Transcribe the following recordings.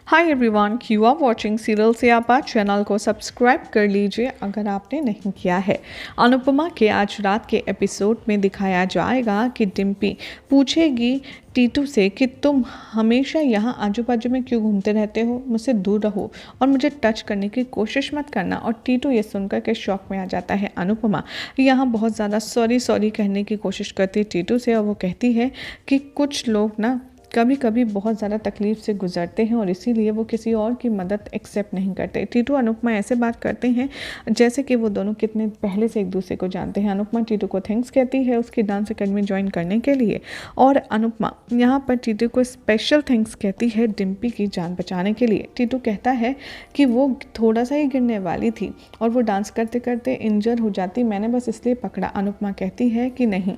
Hi everyone, you are watching serial Siyapa. Channel को subscribe कर लीजिए अगर आपने नहीं किया है। अनुपमा के आज रात के एपिसोड में दिखाया जाएगा कि डिम्पी पूछेगी टीटू से कि तुम हमेशा यहाँ आजू बाजू में क्यों घूमते रहते हो, मुझसे दूर रहो और मुझे टच करने की कोशिश मत करना। और टीटू ये सुनकर के शॉक में आ जाता है। अनुपमा यहाँ बहुत ज़्यादा सॉरी कहने की कोशिश करती है टीटू से, और वो कहती है कि कुछ लोग ना कभी कभी बहुत ज़्यादा तकलीफ से गुजरते हैं और इसीलिए वो किसी और की मदद एक्सेप्ट नहीं करते। टीटू अनुपमा ऐसे बात करते हैं जैसे कि वो दोनों कितने पहले से एक दूसरे को जानते हैं। अनुपमा टीटू को थैंक्स कहती है उसकी डांस अकेडमी ज्वाइन करने के लिए, और अनुपमा यहाँ पर टीटू को स्पेशल थैंक्स कहती है डिम्पी की जान बचाने के लिए। टीटू कहता है कि वो थोड़ा सा ही गिरने वाली थी और वो डांस करते करते इंजर हो जाती, मैंने बस इसलिए पकड़ा। अनुपमा कहती है कि नहीं,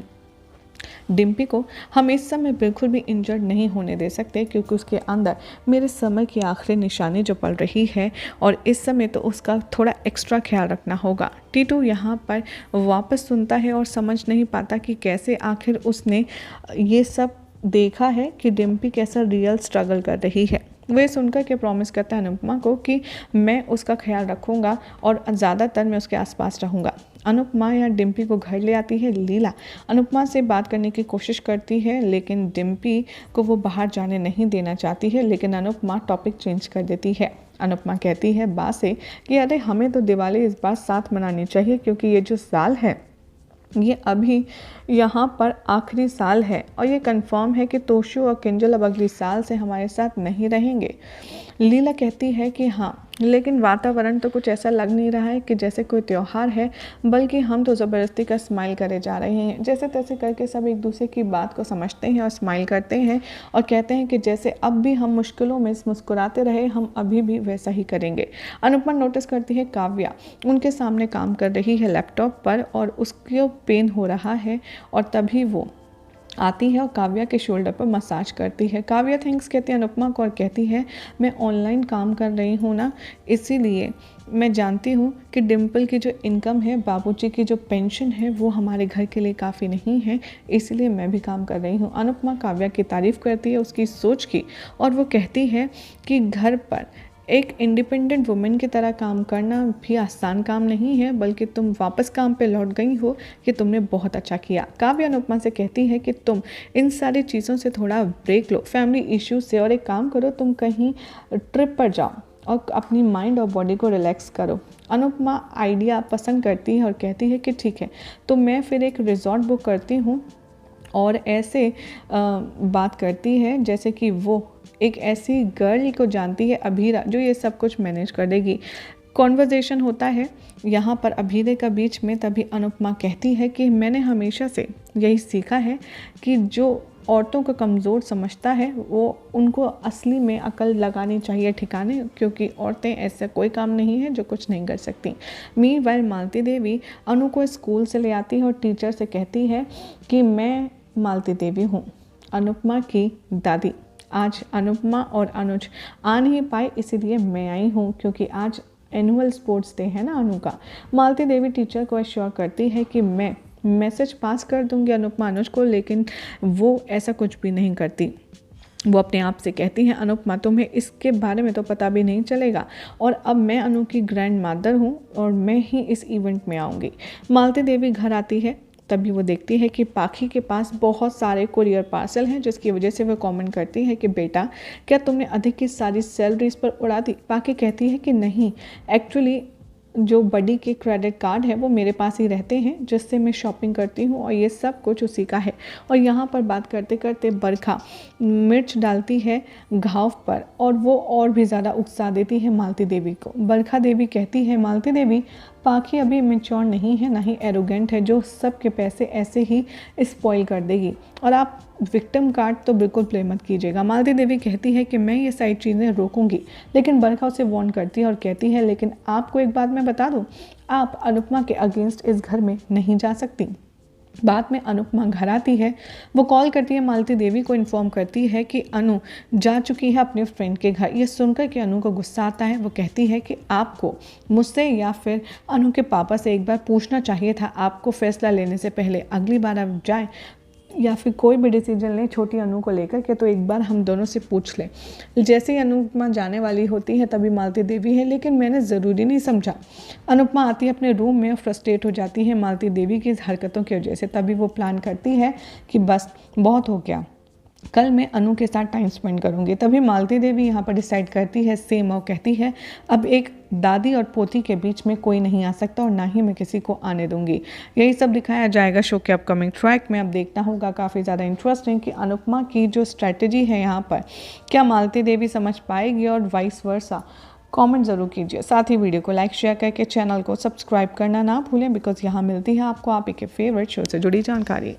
डिम्पी को हम इस समय बिल्कुल भी इंजर्ड नहीं होने दे सकते, क्योंकि उसके अंदर मेरे समय की आखिरी निशानी जो पल रही है और इस समय तो उसका थोड़ा एक्स्ट्रा ख्याल रखना होगा। टीटू यहाँ पर वापस सुनता है और समझ नहीं पाता कि कैसे आखिर उसने ये सब देखा है कि डिम्पी कैसा रियल स्ट्रगल कर रही है। वे सुनकर के प्रॉमिस करता है अनुपमा को कि मैं उसका ख्याल रखूँगा और ज़्यादातर मैं उसके आसपास रहूँगा। अनुपमा या डिम्पी को घर ले आती है लीला। अनुपमा से बात करने की कोशिश करती है लेकिन डिम्पी को वो बाहर जाने नहीं देना चाहती है, लेकिन अनुपमा टॉपिक चेंज कर देती है। अनुपमा कहती है बा से कि अरे हमें तो दिवाली इस बार साथ मनानी चाहिए, क्योंकि ये जो साल है ये अभी यहाँ पर आखिरी साल है और ये कंफर्म है कि तोशु और किंजल अब अगली साल से हमारे साथ नहीं रहेंगे। लीला कहती है कि हाँ, लेकिन वातावरण तो कुछ ऐसा लग नहीं रहा है कि जैसे कोई त्यौहार है, बल्कि हम तो ज़बरदस्ती का स्माइल करे जा रहे हैं। जैसे तैसे करके सब एक दूसरे की बात को समझते हैं और स्माइल करते हैं और कहते हैं कि जैसे अब भी हम मुश्किलों में मुस्कुराते रहे, हम अभी भी वैसा ही करेंगे। अनुपमा नोटिस करती है काव्या उनके सामने काम कर रही है लैपटॉप पर और उसको पेन हो रहा है, और तभी वो आती है और काव्या के शोल्डर पर मसाज करती है। काव्या थैंक्स कहती है अनुपमा को और कहती है मैं ऑनलाइन काम कर रही हूँ ना, इसीलिए मैं जानती हूँ कि डिम्पल की जो इनकम है, बाबूजी की जो पेंशन है, वो हमारे घर के लिए काफ़ी नहीं है, इसलिए मैं भी काम कर रही हूँ। अनुपमा काव्या की तारीफ़ करती है उसकी सोच की, और वो कहती है कि घर पर एक इंडिपेंडेंट वुमेन की तरह काम करना भी आसान काम नहीं है, बल्कि तुम वापस काम पे लौट गई हो कि तुमने बहुत अच्छा किया। काव्या अनुपमा से कहती है कि तुम इन सारी चीज़ों से थोड़ा ब्रेक लो, फैमिली इश्यूज से, और एक काम करो, तुम कहीं ट्रिप पर जाओ और अपनी माइंड और बॉडी को रिलैक्स करो। अनुपमा आइडिया पसंद करती है और कहती है कि ठीक है, तो मैं फिर एक रिजॉर्ट बुक करती हूँ, और ऐसे बात करती है जैसे कि वो एक ऐसी गर्ल को जानती है अभीरा, जो ये सब कुछ मैनेज कर देगी। कॉन्वर्जेशन होता है यहाँ पर अभीरे का बीच में, तभी अनुपमा कहती है कि मैंने हमेशा से यही सीखा है कि जो औरतों को कमज़ोर समझता है वो उनको असली में अकल लगानी चाहिए ठिकाने, क्योंकि औरतें ऐसा कोई काम नहीं है जो कुछ नहीं कर सकती। मीनवाइल मालती देवी अनु को स्कूल से ले आती है और टीचर से कहती है कि मैं मालती देवी हूँ, अनुपमा की दादी। आज अनुपमा और अनुज आ नहीं पाए, इसीलिए मैं आई हूँ, क्योंकि आज एनुअल स्पोर्ट्स डे है ना अनु का। मालती देवी टीचर को एश्योर करती है कि मैं मैसेज पास कर दूंगी अनुपमा अनुज को, लेकिन वो ऐसा कुछ भी नहीं करती। वो अपने आप से कहती हैं अनुपमा तुम्हें इसके बारे में तो पता भी नहीं चलेगा, और अब मैं अनु की ग्रैंड मदर हूँ और मैं ही इस इवेंट में आऊँगी। मालती देवी घर आती है, तभी वो देखती है कि पाखी के पास बहुत सारे कुरियर पार्सल हैं, जिसकी वजह से वो कमेंट करती है कि बेटा क्या तुमने अधिक की सारी सैलरीज पर उड़ा दी। पाखी कहती है कि नहीं, एक्चुअली जो बडी के क्रेडिट कार्ड है वो मेरे पास ही रहते हैं, जिससे मैं शॉपिंग करती हूँ, और ये सब कुछ उसी का है। और यहाँ पर बात करते करते बरखा मिर्च डालती है घाव पर, और वो और भी ज़्यादा उकसा देती है मालती देवी को। बरखा देवी कहती है मालती देवी पाखी अभी मैच्योर नहीं है, ना ही एरोगेंट है, जो सबके पैसे ऐसे ही स्पॉइल कर देगी, और आप विक्टिम कार्ड तो बिल्कुल प्ले मत कीजिएगा। मालती देवी कहती है कि मैं ये सारी चीज़ें रोकूंगी, लेकिन बरखा उसे वार्न करती है और कहती है लेकिन आपको एक बात मैं बता दूं, आप अनुपमा के अगेंस्ट इस घर में नहीं जा सकती। बाद में अनुपमा घर आती है। वो कॉल करती है मालती देवी को, इन्फॉर्म करती है कि अनु जा चुकी है अपने फ्रेंड के घर। ये सुनकर कि अनु को गुस्सा आता है। वो कहती है कि आपको मुझसे या फिर अनु के पापा से एक बार पूछना चाहिए था, आपको फैसला लेने से पहले। अगली बार आप जाए या फिर कोई भी डिसीजन लें छोटी अनु को लेकर के, तो एक बार हम दोनों से पूछ लें। जैसे ही अनुपमा जाने वाली होती है तभी मालती देवी है, लेकिन मैंने ज़रूरी नहीं समझा। अनुपमा आती है अपने रूम में और फ्रस्ट्रेट हो जाती है मालती देवी की इस हरकतों की वजह से। तभी वो प्लान करती है कि बस बहुत हो गया, कल मैं अनु के साथ टाइम स्पेंड करूंगी। तभी मालती देवी यहाँ पर डिसाइड करती है सेम, और कहती है अब एक दादी और पोती के बीच में कोई नहीं आ सकता और ना ही मैं किसी को आने दूंगी। यही सब दिखाया जाएगा शो के अपकमिंग ट्रैक में। अब देखना होगा, काफ़ी ज़्यादा इंटरेस्टिंग कि अनुपमा की जो स्ट्रैटेजी है यहाँ पर क्या मालती देवी समझ पाएगी और वाइस वर्सा। कमेंट ज़रूर कीजिए, साथ ही वीडियो को लाइक शेयर करके चैनल को सब्सक्राइब करना ना भूलें, बिकॉज यहाँ मिलती है आपको आप के फेवरेट शो से जुड़ी जानकारी।